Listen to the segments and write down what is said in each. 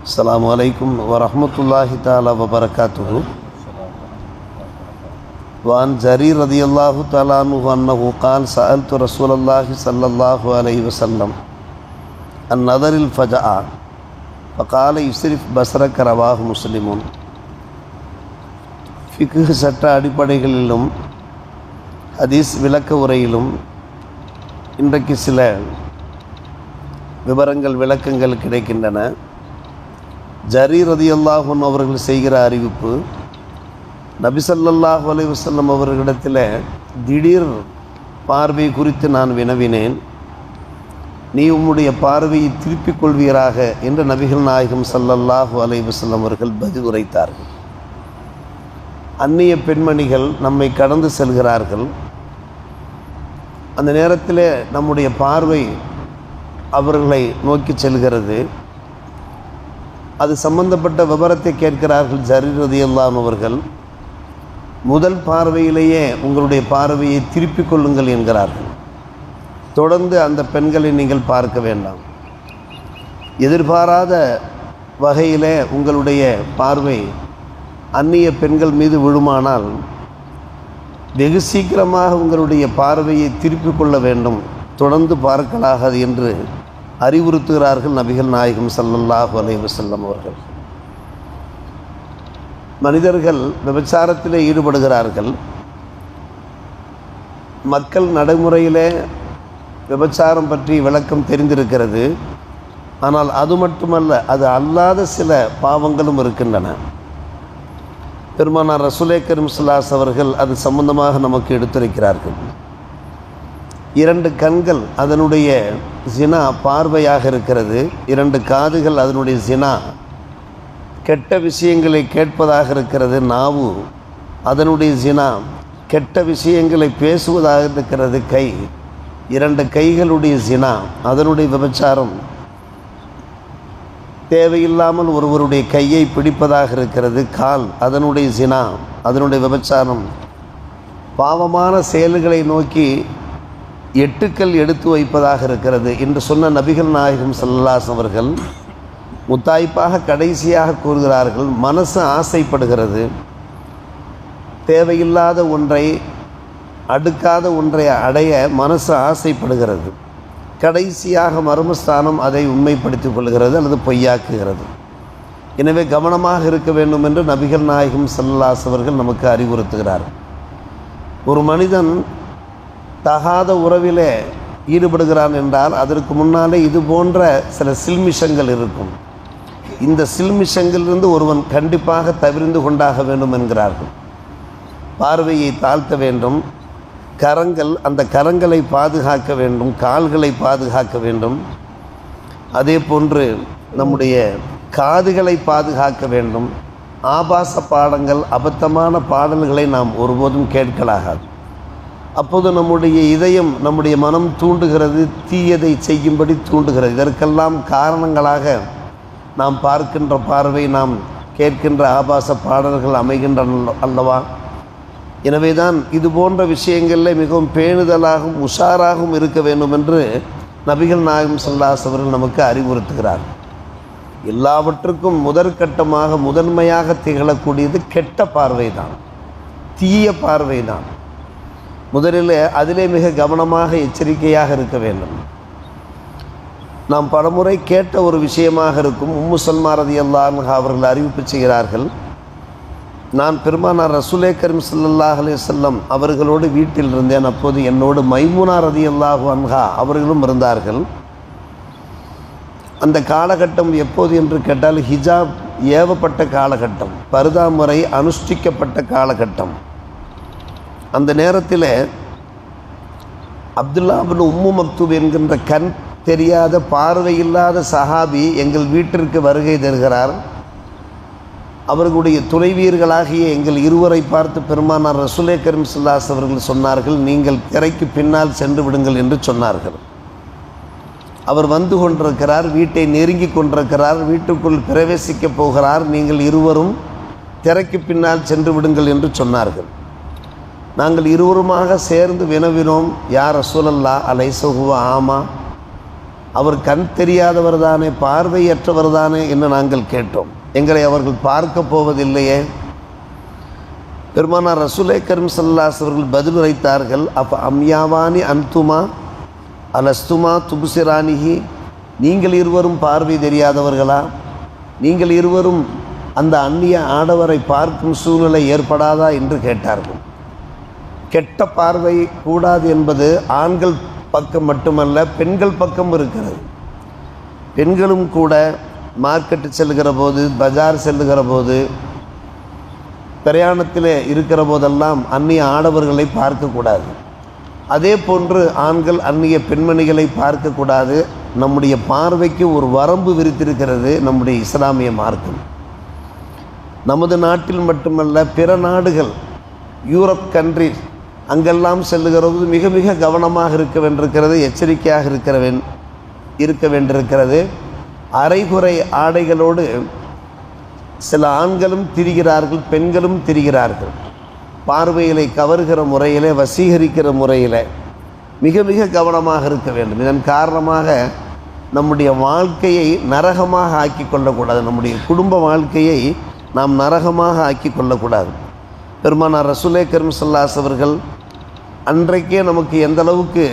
அஸ்ஸலாமு அலைக்கும் வரஹ்மத்துல்லாஹி தஆலா வபரகாத்துஹு. வான் ஜரீர் ரலியல்லாஹு தஆலா அன்ஹு அன்னஹு قال سألت رسول الله صلى الله عليه وسلم عن نظر الفجأة فقال يسرف بصرك رواه مسلم. ஃபிக்ஹ் சட்ட அடிப்படைகளிலும் ஹதீஸ் விளக்க உரையிலும் இன்றைக்கு சில விளக்கங்கள் கிடைக்கின்றன. ஜரீர் ரலியல்லாஹு அன்ஹு அவர்கள் செய்கிற அறிவிப்பு, நபி ஸல்லல்லாஹு அலைஹி வஸல்லம் அவர்களிடத்தில் திடீர் பார்வை குறித்து நான் வினவினேன். நீ உம்முடைய பார்வையை திருப்பிக் கொள்வீராக என்று நபிகள் நாயகம் ஸல்லல்லாஹு அலைஹி வஸல்லம் அவர்கள் பதில் உரைத்தார்கள். அந்நிய பெண்மணிகள் நம்மை கடந்து செல்கிறார்கள். அந்த நேரத்தில் நம்முடைய பார்வை அவர்களை நோக்கி செல்கிறது. அது சம்பந்தப்பட்ட விவரத்தை கேட்கிறார்கள் ஜரீர் ரலியல்லாஹு அன்ஹு அவர்கள். முதல் பார்வையிலேயே உங்களுடைய பார்வையை திருப்பிக் கொள்ளுங்கள் என்கிறார்கள். தொடர்ந்து அந்த பெண்களை நீங்கள் பார்க்க வேண்டாம். எதிர்பாராத வகையிலே உங்களுடைய பார்வை அந்நிய பெண்கள் மீது விழுமானால் வெகு சீக்கிரமாக உங்களுடைய பார்வையை திருப்பிக் கொள்ள வேண்டும், தொடர்ந்து பார்க்கலாகாது என்று அறிவுறுத்துகிறார்கள் நபிகள் நாயகம் ஸல்லல்லாஹு அலைஹி வஸல்லம் அவர்கள். மனிதர்கள் விபச்சாரத்திலே ஈடுபடுகிறார்கள். மக்கள் நடைமுறையிலே விபச்சாரம் பற்றி விளக்கம் தெரிந்திருக்கிறது. ஆனால் அது மட்டுமல்ல, அது அல்லாத சில பாவங்களும் இருக்கின்றன. பெருமானார் ரசூலே கரீம் ஸல்லல்லாஹு அலைஹி அவர்கள் அது சம்பந்தமாக நமக்கு எடுத்துரைக்கிறார்கள். 2 கண்கள் அதனுடைய ஜினா பார்வையாக இருக்கிறது. 2 காதுகள் அதனுடைய ஜினா கெட்ட விஷயங்களை கேட்பதாக இருக்கிறது. நாவு அதனுடைய ஜினா கெட்ட விஷயங்களை பேசுவதாக இருக்கிறது. கை 2 கைகளுடைய ஜினா அதனுடைய விபச்சாரம், தேவையில்லாமல் ஒருவருடைய கையை பிடிப்பதாக இருக்கிறது. கால் அதனுடைய ஜினா அதனுடைய விபச்சாரம், பாவமான செயல்களை நோக்கி எட்டுக்கள் எடுத்து வைப்பதாக இருக்கிறது என்று சொன்ன நபிகள் நாயகம் ஸல்லல்லாஹு அலைஹி அவர்கள் முத்தாய்ப்பாக கடைசியாக கூறுகிறார்கள், மனசு ஆசைப்படுகிறது. தேவையில்லாத ஒன்றை, அடுக்காத ஒன்றை அடைய மனசு ஆசைப்படுகிறது. கடைசியாக மர்மஸ்தானம் அதை உண்மைப்படுத்திக் கொள்கிறது அல்லது பொய்யாக்குகிறது. எனவே கவனமாக இருக்க வேண்டும் என்று நபிகள் நாயகம் ஸல்லல்லாஹு அலைஹி அவர்கள் நமக்கு அறிவுறுத்துகிறார். ஒரு மனிதன் தகாத உறவிலே ஈடுபடுகிறான் என்றால் அதற்கு முன்னாலே இது போன்ற சில சில்மிஷங்கள் இருக்கும். இந்த சில்மிஷங்களிலிருந்து ஒருவன் கண்டிப்பாக தவிர்ந்து கொண்டாக வேண்டும் என்கிறார்கள். பார்வையை தாழ்த்த வேண்டும். கரங்கள், அந்த கரங்களை பாதுகாக்க வேண்டும். கால்களை பாதுகாக்க வேண்டும். அதே போன்று நம்முடைய காதுகளை பாதுகாக்க வேண்டும். ஆபாச பாடங்கள், அபத்தமான பாடல்களை நாம் ஒருபோதும் கேட்கலாகாது. அப்போது நம்முடைய இதயம், நம்முடைய மனம் தூண்டுகிறது, தீயதை செய்யும்படி தூண்டுகிறது. இதற்கெல்லாம் காரணங்களாக நாம் பார்க்கின்ற பார்வை, நாம் கேட்கின்ற ஆபாச பாடல்கள் அமைகின்றன அல்லவா? எனவே தான் இது போன்ற விஷயங்களில் மிகவும் பேணுதலாகவும் உஷாராகவும் இருக்க வேண்டும் என்று நபிகள் நாயகம் ஸல்லல்லாஹு அலைஹி அவர்கள் நமக்கு அறிவுறுத்துகிறார். எல்லாவற்றுக்கும் முதற்கட்டமாக முதன்மையாக திகழக்கூடியது கெட்ட பார்வை தான், தீய பார்வை தான். முதலில் அதிலே மிக கவனமாக எச்சரிக்கையாக இருக்க வேண்டும். நாம் பலமுறை கேட்ட ஒரு விஷயமாக இருக்கும். உம்மு சல்மா ரலியல்லாஹு அன்ஹா அவர்கள் அறிவிப்பு செய்கிறார்கள், நான் பெருமானார் ரசூலே கரீம் ஸல்லல்லாஹு அலைஹி வஸல்லம் அவர்களோடு வீட்டில் இருந்தேன். அப்போது என்னோடு மைமூனா ரலியல்லாஹு அன்ஹா அவர்களும் இருந்தார்கள். அந்த காலகட்டம் எப்போது என்று கேட்டால் ஹிஜாப் ஏவப்பட்ட காலகட்டம், பர்தா முறை அனுஷ்டிக்கப்பட்ட காலகட்டம். அந்த நேரத்தில் அப்துல்லா இப்னு உம்மு மக்தூம் என்கின்ற கண் தெரியாத, பார்வையில்லாத சஹாபி எங்கள் வீட்டிற்கு வருகை தருகிறார். அவர்களுடைய துணைவியர்களாகிய எங்கள் இருவரை பார்த்து பெருமானார் ரசூலே கரீம் ஸல்லல்லாஹு அலைஹி அவர்கள் சொன்னார்கள், நீங்கள் திரைக்கு பின்னால் சென்று விடுங்கள் என்று சொன்னார்கள். அவர் வந்து கொண்டிருக்கிறார், வீட்டை நெருங்கி கொண்டிருக்கிறார், வீட்டுக்குள் பிரவேசிக்கப் போகிறார். நீங்கள் இருவரும் திரைக்கு பின்னால் சென்று விடுங்கள் என்று சொன்னார்கள். நாங்கள் இருவருமாக சேர்ந்து வினவினோம், யா ரசூலல்லாஹ் அலைஸ ஹுவ ஆமா, அவர் கண் தெரியாதவர் தானே, பார்வையற்றவர் தானே என்று நாங்கள் கேட்டோம். எங்களை அவர்கள் பார்க்க போவதில்லையே. பெருமானார் ரசூலே கரீம் ஸல்லல்லாஹு அலைஹி அவர்கள் பதில் உரைத்தார்கள், அப்போ அம்யாவானி அன்துமா அலஸ்துமா துபுசிரானிஹி, நீங்கள் இருவரும் பார்வை தெரியாதவர்களா? நீங்கள் இருவரும் அந்த அந்நிய ஆடவரை பார்க்கும் சூழ்நிலை ஏற்படாதா என்று கேட்டார்கள். கெட்ட பார்வை கூடாது என்பது ஆண்கள் பக்கம் மட்டுமல்ல, பெண்கள் பக்கம் இருக்கிறது. பெண்களும் கூட மார்க்கெட்டு செல்லுகிற போது, பஜார் செல்லுகிற போது, பிரயாணத்தில் இருக்கிற போதெல்லாம் அந்நிய ஆடவர்களை பார்க்கக்கூடாது. அதே போன்று ஆண்கள் அந்நிய பெண்மணிகளை பார்க்கக்கூடாது. நம்முடைய பார்வைக்கு ஒரு வரம்பு விரித்திருக்கிறது நம்முடைய இஸ்லாமிய மார்க்கம். நமது நாட்டில் மட்டுமல்ல, பிற நாடுகள், யூரோப் கண்ட்ரி, அங்கெல்லாம் செல்லுகிறது மிக மிக கவனமாக இருக்க வேண்டியிருக்கிறது, எச்சரிக்கையாக இருக்க வேண்டியிருக்கிறது. அரைகுறை ஆடைகளோடு சில ஆண்களும் திரிகிறார்கள், பெண்களும் திரிகிறார்கள். பார்வைகளை கவர்கிற முறையிலே, வசீகரிக்கிற முறையில் மிக மிக கவனமாக இருக்க வேண்டும். இதன் காரணமாக நம்முடைய வாழ்க்கையை நரகமாக ஆக்கி கொள்ளக்கூடாது. நம்முடைய குடும்ப வாழ்க்கையை நாம் நரகமாக ஆக்கி கொள்ளக்கூடாது. பெருமானார் ரசூலே கரீம் ஸல்லல்லாஹு அலைஹி அவர்கள் அன்றைக்கே நமக்கு எந்த அளவுக்கு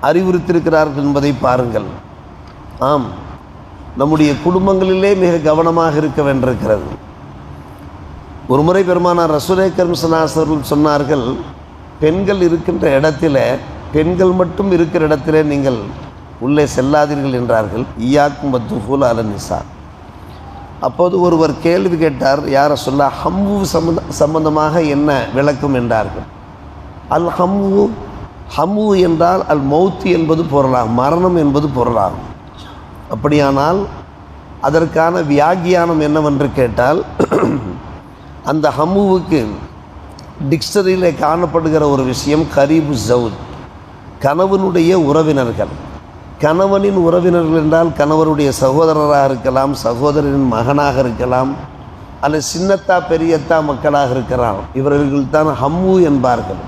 அறிவுறுத்தியிருக்கிறார்கள் என்பதை பாருங்கள். ஆம், நம்முடைய குடும்பங்களிலே மிக கவனமாக இருக்க வேண்டியிருக்கிறது. ஒரு முறை பெருமானார் ரசூலே கரீம் ஸல்லல்லாஹு அலைஹி அவர்கள் சொன்னார்கள், பெண்கள் இருக்கின்ற இடத்துல, பெண்கள் மட்டும் இருக்கிற இடத்துல நீங்கள் உள்ளே செல்லாதீர்கள் என்றார்கள். ஈயாக்கும் வத்துஃபூல் அல நிசா. அப்போது ஒருவர் கேள்வி கேட்டார், யார சொல்ல ஹம்மு சம்பந்தமாக என்ன விளக்கும் என்றார்கள். அல் ஹம்மு என்றால் அல் மௌத்தி என்பது பொருளாகும், மரணம் என்பது பொருளாகும். அப்படியானால் அதற்கான வியாக்கியானம் என்னவென்று கேட்டால், அந்த ஹம்முவுக்கு டிக்ஷனரியில் காணப்படுகிற ஒரு விஷயம் கரீபு ஜவுத், கணவனுடைய உறவினர்கள். கணவனின் உறவினர்கள் என்றால் கணவனுடைய சகோதரராக இருக்கலாம், சகோதரனின் மகனாக இருக்கலாம், அல்லது சின்னத்தா பெரியத்தா மக்களாக இருக்கலாம். இவர்கள் தான் ஹம்மு என்பார்கள்.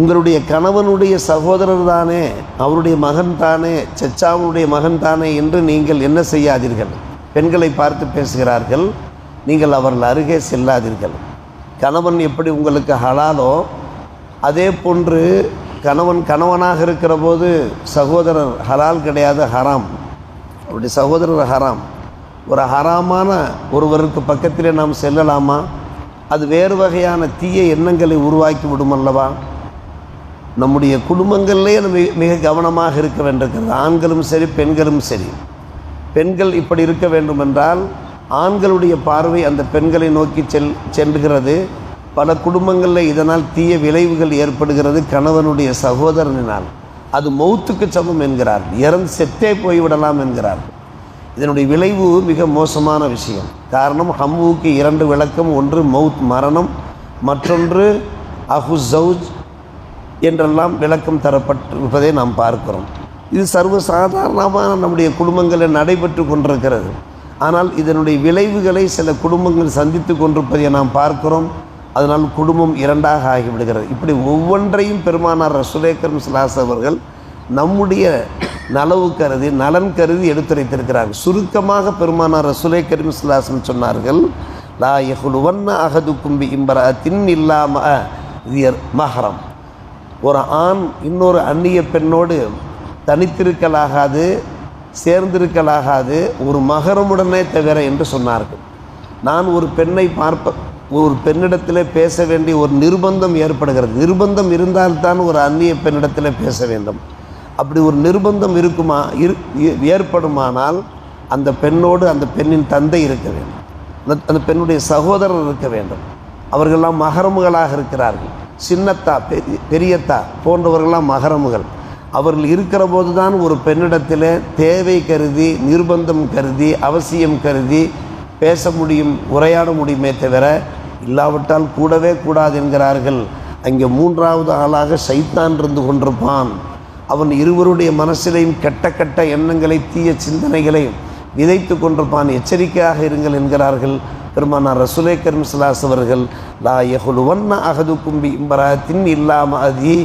உங்களுடைய கணவனுடைய சகோதரர் தானே, அவருடைய மகன் தானே, சச்சாவுடைய மகன் தானே என்று நீங்கள் என்ன செய்யாதீர்கள். பெண்களை பார்த்து பேசுகிறார்கள், நீங்கள் அவர்கள் அருகே செல்லாதீர்கள். கணவன் எப்படி உங்களுக்கு ஹலாலோ அதே போன்று கணவனாக இருக்கிற போது சகோதரர் ஹலால் கிடையாது, ஹராம். அவருடைய சகோதரர் ஹராம். ஒரு ஹராமான ஒருவருக்கு பக்கத்திலே நாம் செல்லலாமா? அது வேறு வகையான தீய எண்ணங்களை உருவாக்கி விடும் அல்லவா? நம்முடைய குடும்பங்களிலே மிக கவனமாக இருக்க வேண்டியிருக்கிறது. ஆண்களும் சரி, பெண்களும் சரி. பெண்கள் இப்படி இருக்க வேண்டும் என்றால் ஆண்களுடைய பார்வை அந்த பெண்களை நோக்கி செல்கிறது. பல குடும்பங்களில் இதனால் தீய விளைவுகள் ஏற்படுகிறது. கணவனுடைய சகோதரனினால் அது மௌத்துக்கு சமம் என்கிறார், இறந்து செத்தே போய்விடலாம் என்கிறார். இதனுடைய விளைவு மிக மோசமான விஷயம். காரணம், ஹம்முவுக்கு 2 விளக்கம். ஒன்று மௌத் மரணம், மற்றொன்று அஹு ஜவுஜ் என்றெல்லாம் விளக்கம் தரப்பட்டிருப்பதை நாம் பார்க்கிறோம். இது சர்வசாதாரணமான நம்முடைய குடும்பங்களில் நடைபெற்று கொண்டிருக்கிறது. ஆனால் இதனுடைய விளைவுகளை சில குடும்பங்கள் சந்தித்து கொண்டிருப்பதை நாம் பார்க்கிறோம். அதனால் குடும்பம் 2ஆக ஆகிவிடுகிறது. இப்படி ஒவ்வொன்றையும் பெருமானார் ரசூலே கரீம் ஸல்லல்லாஹு அலைஹி அவர்கள் நம்முடைய நலவு கருதி, நலன் கருதி எடுத்துரைத்திருக்கிறார்கள். சுருக்கமாக பெருமானார் ரசூலே கரீம் ஸல்லல்லாஹு அலைஹி சொன்னார்கள், லா யஹ்லுவன்ன அஹதுக்கும் பி இம்ரஅத்தின் இல்லாம மஹரம். ஒரு ஆண் இன்னொரு அந்நிய பெண்ணோடு தனித்திருக்கலாகாது, சேர்ந்திருக்கலாகாது, ஒரு மகரமுடனே தவிர என்று சொன்னார்கள். நான் ஒரு பெண்ணை ஒரு பெண்ணிடத்தில் பேச வேண்டிய ஒரு நிர்பந்தம் ஏற்படுகிறது. நிர்பந்தம் இருந்தால்தான் ஒரு அந்நிய பெண்ணிடத்தில் பேச வேண்டும். அப்படி ஒரு நிர்பந்தம் ஏற்படுமானால் அந்த பெண்ணோடு அந்த பெண்ணின் தந்தை இருக்க வேண்டும், அந்த பெண்ணுடைய சகோதரர் இருக்க வேண்டும். அவர்களெல்லாம் மகரமுகளாக இருக்கிறார்கள். சின்னத்தா பெரியத்தா போன்றவர்களெல்லாம் மகரமுகள். அவர்கள் இருக்கிற போது தான் ஒரு பெண்ணிடத்தில் தேவை கருதி, நிர்பந்தம் கருதி, அவசியம் கருதி பேச முடியும், உரையாட முடியுமே தவிர இல்லாவிட்டால் கூடவே கூடாது என்கிறார்கள். அங்கே 3வது ஆளாக சைத்தான் இருந்து கொண்டிருப்பான். அவன் இருவருடைய மனசிலையும் கெட்ட கெட்ட எண்ணங்களை, தீய சிந்தனைகளை விதைத்து கொண்டிருப்பான். எச்சரிக்கையாக இருங்கள் என்கிறார்கள் பெருமானார் ரசூலே கரீம் ஸல்லல்லாஹு அலைஹி அவர்கள். லா யஹ்லுவன்ன அஹதுக்கும் பி இம்ரஅத்தின் இல்லாம அதி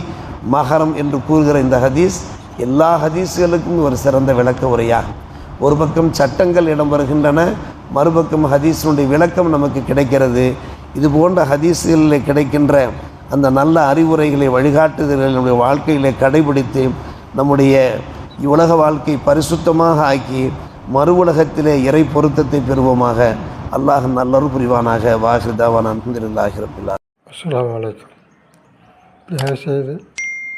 மஹரம் என்று கூறுகிற இந்த ஹதீஸ் எல்லா ஹதீஸ்களுக்கும் ஒரு சிறந்த விளக்க உரையாகும். ஒரு பக்கம் சட்டங்கள் இடம்பெறுகின்றன, மறுபக்கம் ஹதீஸினுடைய விளக்கம் நமக்கு கிடைக்கிறது. இது போன்ற ஹதீஸ்களில் கிடைக்கின்ற அந்த நல்ல அறிவுரைகளை, வழிகாட்டுதல்களை நம்முடைய வாழ்க்கையிலே கடைபிடித்து நம்முடைய உலக வாழ்க்கை பரிசுத்தமாக ஆக்கி மறு உலகத்திலே இறை பொருத்தத்தை பெறுவோமாக. அல்லாஹ் நல்லருள் புரிவானாக. வாஹிர் தாவானா அல்ஹம்துலில்லாஹி ரப்பில் ஆலமீன். அஸ்ஸலாமு அலைக்கும். தயவுசெய்து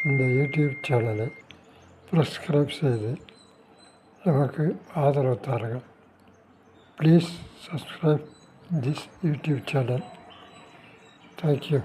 இந்த யூடியூப் சேனலை சப்ஸ்கிரைப் செய்து நமக்கு ஆதரவு தாருங்கள். Please subscribe this YouTube channel. Thank you.